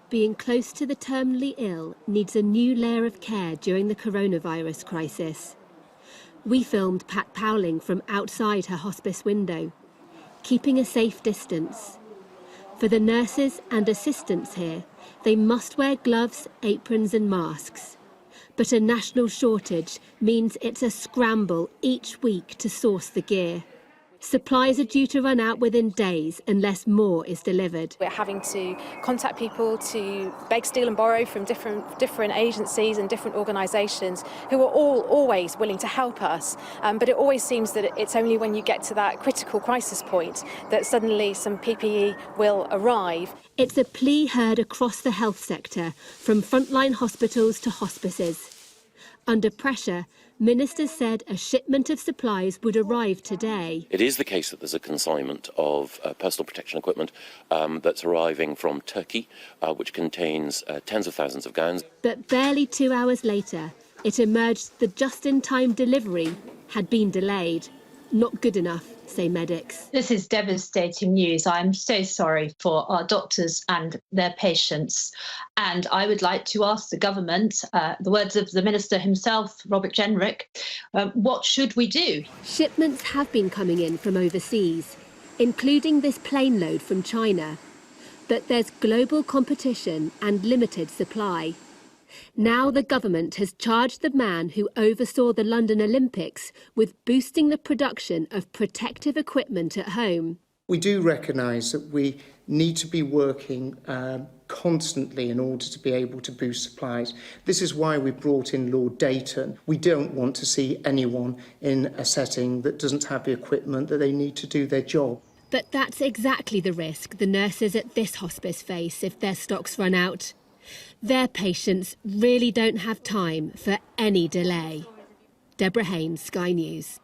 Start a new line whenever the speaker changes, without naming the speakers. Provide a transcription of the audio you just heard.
Being close to the terminally ill needs a new layer of care during the coronavirus crisis. We filmed Pat Powling from outside her hospice window, keeping a safe distance. For the nurses and assistants here, they must wear gloves, aprons and masks. But a national shortage means it's a scramble each week to source the gear. Supplies are due to run out within days unless more is delivered.
We're having to contact people to beg, steal and borrow from different agencies and different organisations who are all always willing to help us. But it always seems that it's only when you get to that critical crisis point that suddenly some PPE will arrive.
It's a plea heard across the health sector, from frontline hospitals to hospices. Under pressure, ministers said a shipment of supplies would arrive today.
It is the case that there's a consignment of personal protection equipment that's arriving from Turkey, which contains tens of thousands of gowns.
But barely 2 hours later, it emerged the just-in-time delivery had been delayed. Not good enough, say medics.
This is devastating news. I'm so sorry for our doctors and their patients. And I would like to ask the government, the words of the minister himself, Robert Jenrick, what should we do?
Shipments have been coming in from overseas, including this plane load from China. But there's global competition and limited supply. Now the government has charged the man who oversaw the London Olympics with boosting the production of protective equipment at home.
We do recognise that we need to be working constantly in order to be able to boost supplies. This is why we brought in Lord Dayton. We don't want to see anyone in a setting that doesn't have the equipment that they need to do their job.
But that's exactly the risk the nurses at this hospice face if their stocks run out. Their patients really don't have time for any delay. Deborah Haynes, Sky News.